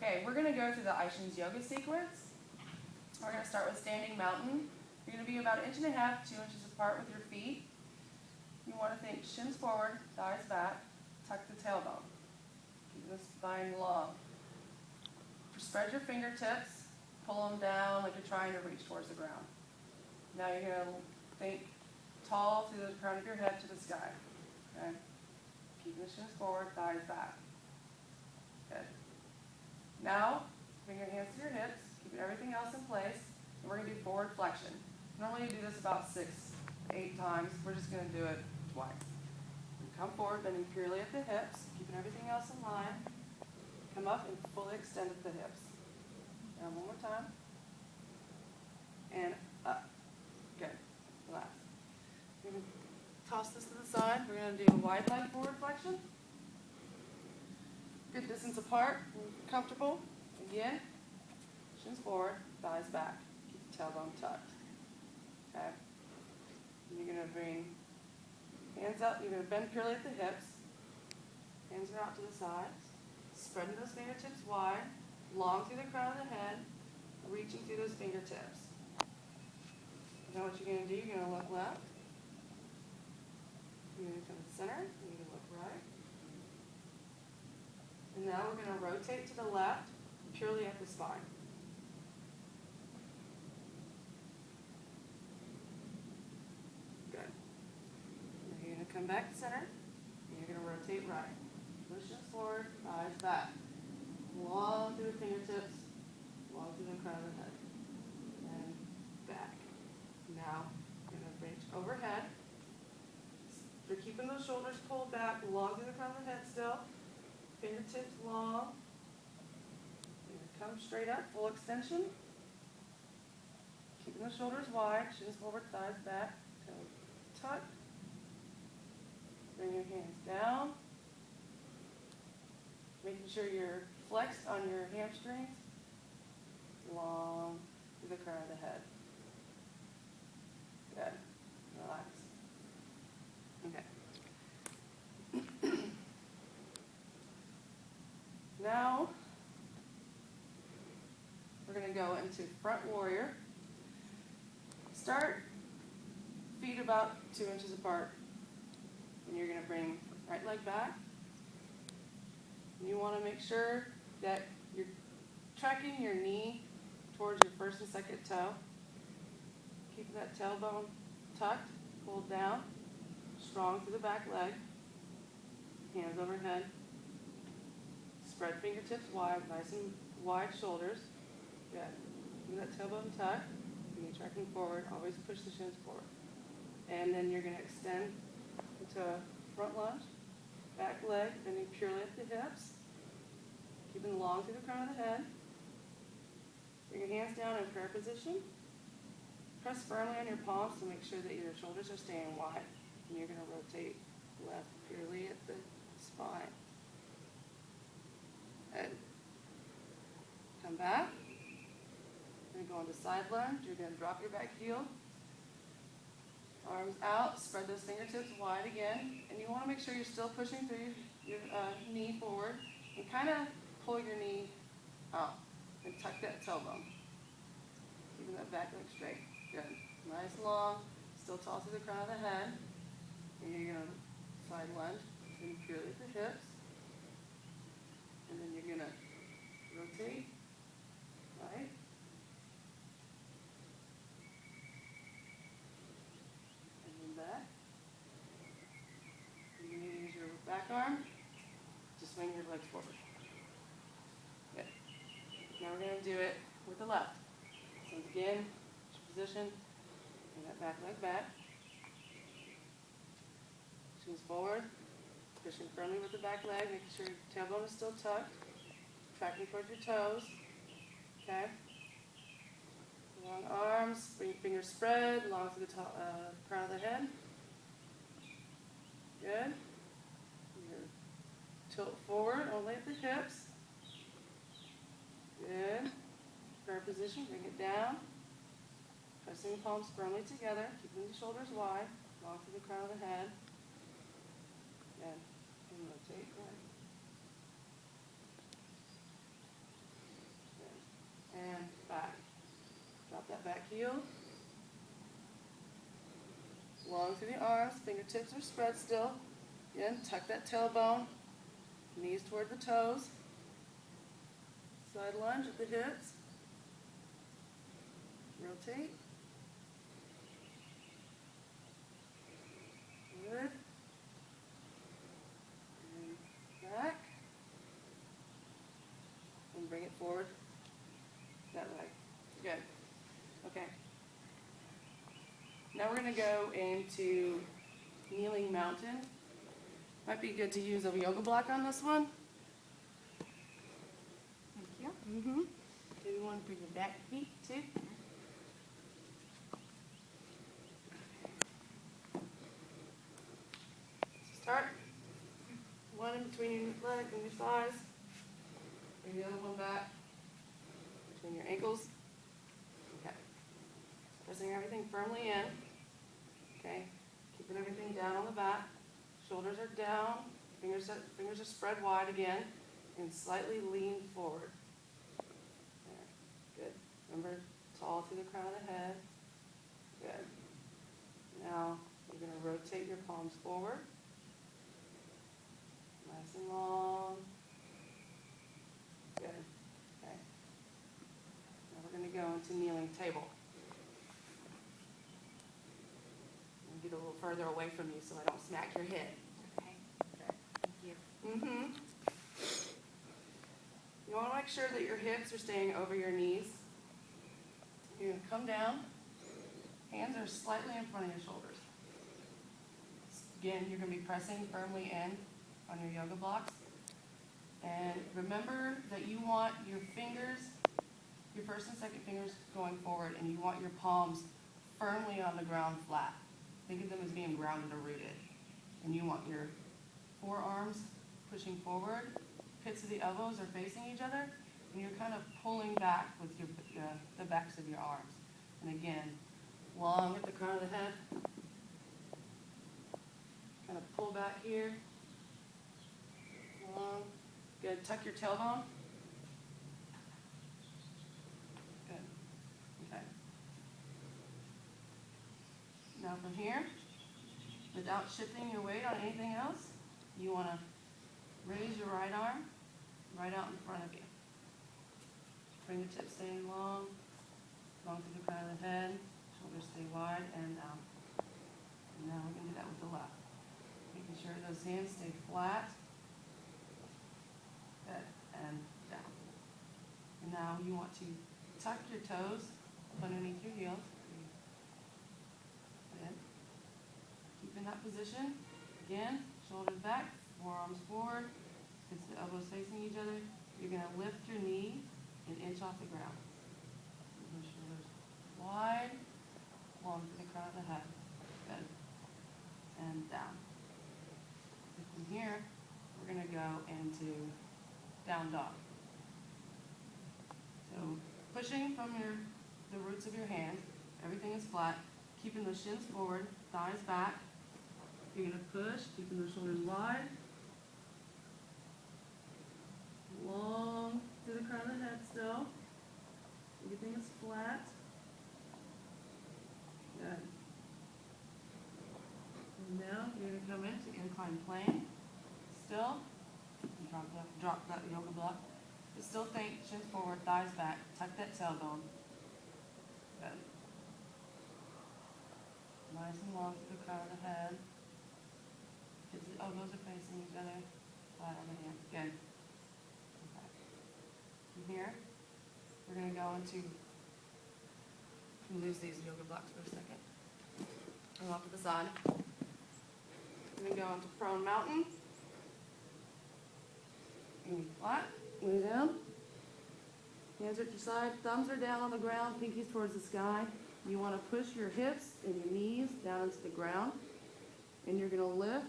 Okay, we're going to go through the Eischens yoga sequence. We're going to start with standing mountain. You're going to be about 1.5 inches, 2 inches apart with your feet. You want to think shins forward, thighs back, tuck the tailbone. Keep the spine long. Spread your fingertips, pull them down like you're trying to reach towards the ground. Now you're going to think tall through the crown of your head to the sky. Okay? Keeping the shins forward, thighs back. Good. Now, bring your hands to your hips, keeping everything else in place, and we're going to do forward flexion. Normally you do this about 6, 8 times. We're just going to do it twice. Come forward, bending purely at the hips, keeping everything else in line. Come up and fully extend at the hips. Now one more time. And up. Good. Relax. We're going to toss this to the side. We're going to do a wide leg forward flexion. Good distance apart. Comfortable. Again. Shins forward. Thighs back. Keep the tailbone tucked. Okay. And you're going to bring hands up. You're going to bend purely at the hips. Hands are out to the sides. Spreading those fingertips wide, long through the crown of the head, reaching through those fingertips. Now what you're going to do, you're going to look left. You're going to come to the center. You're going to look right. And now we're going to rotate to the left, purely at the spine. Good. Now you're going to come back to center. And you're going to rotate right. Push it forward, eyes back. Long through the fingertips, long through the crown of the head. And back. Now, you're going to reach overhead. You're keeping those shoulders pulled back, long through the crown of the head still. Fingertips long. You're going to come straight up, full extension. Keeping the shoulders wide, shins forward, thighs back. Tuck. Bring your hands down. Making sure you're flexed on your hamstrings, long through the crown of the head. Good. Relax. Okay. Now, we're going to go into front warrior. Start feet about 2 inches apart. And you're going to bring right leg back. You want to make sure that you're tracking your knee towards your first and second toe. Keeping that tailbone tucked, pulled down, strong through the back leg. Hands overhead. Spread fingertips wide, nice and wide shoulders. Good. Keep that tailbone tucked. And you're tracking forward. Always push the shins forward. And then you're going to extend into a front lunge. Back leg, bending purely at the hips. Keeping long through the crown of the head. Bring your hands down in prayer position. Press firmly on your palms to make sure that your shoulders are staying wide. And you're going to rotate left purely at the spine. Good. Come back. You're going to go into side lunge. You're going to drop your back heel. Arms out, spread those fingertips wide again, and you want to make sure you're still pushing through your knee forward, and kind of pull your knee out, and tuck that tailbone. Keeping that back leg straight. Good. Nice long, still tall through the crown of the head, and you're going to side lunge, and purely at the hips, and then you're going to rotate, right? Back. You're going to use your back arm to swing your legs forward. Good. Now we're going to do it with the left. So again, position, bring that back leg back. Shins forward, pushing firmly with the back leg, making sure your tailbone is still tucked, tracking towards your toes. Okay. Long arms, bring your fingers spread, long through the top, crown of the head. Good. Tilt forward, only at the hips. Good. Prayer position, bring it down. Pressing the palms firmly together, keeping the shoulders wide, long through the crown of the head. Good. And rotate right. heel. Long through the arms, fingertips are spread still. Again, tuck that tailbone, knees toward the toes. Side lunge at the hips. Rotate. Good. And back. And bring it forward that way. Good. Okay. Now we're going to go into kneeling mountain. Might be good to use a yoga block on this one. Thank you. Maybe one for your back feet too. Start. One in between your leg and your thighs. Bring the other one back between your ankles. Okay. Pressing everything firmly in. Okay. Keeping everything down on the back. Shoulders are down. Fingers are spread wide again. And slightly lean forward. There. Good. Remember, tall through the crown of the head. Good. Now, you're going to rotate your palms forward. Nice and long. Good. Okay. Now we're going to go into kneeling table. I'm going to get a little further away from you so I don't smack your head. Okay. Thank you. You want to make sure that your hips are staying over your knees. You're going to come down. Hands are slightly in front of your shoulders. Again, you're going to be pressing firmly in on your yoga blocks. And remember that you want your fingers, your first and second fingers going forward, and you want your palms firmly on the ground flat. Think of them as being grounded or rooted. And you want your forearms pushing forward, pits of the elbows are facing each other, and you're kind of pulling back with your the backs of your arms. And again, long at the crown of the head. Kind of pull back here. Long. Good. Tuck your tailbone. Good. Okay. Now from here, without shifting your weight on anything else, you want to raise your right arm right out in front of you. Fingertips staying long through the crown of the head. Shoulders stay wide and out. And now we're going to do that with the left. Making sure those hands stay flat. Good. And down. And now you want to tuck your toes underneath your heels. Good. Keep in that position. Again, shoulders back, forearms forward. It's the elbows facing each other. You're going to lift your knee an inch off the ground. Your shoulders wide, long to the crown of the head. Good. And down. And from here, we're going to go into down dog. So pushing from the roots of your hand, everything is flat, keeping those shins forward, thighs back. You're going to push, keeping those shoulders wide. Long to the crown of the head still. Everything is flat. Good. And now you're going to come into incline plane. Still. And drop that yoga block. But still think shins forward, thighs back. Tuck that tailbone. Good. Nice and long to the crown of the head. The elbows are facing each other. Flat on the hand. Good. From here, we're going to go into, lose these yoga blocks for a second. Go off to the side. We're going to go into prone mountain. And flat, lay down. Hands at your side, thumbs are down on the ground, pinkies towards the sky. You want to push your hips and your knees down into the ground. And you're going to lift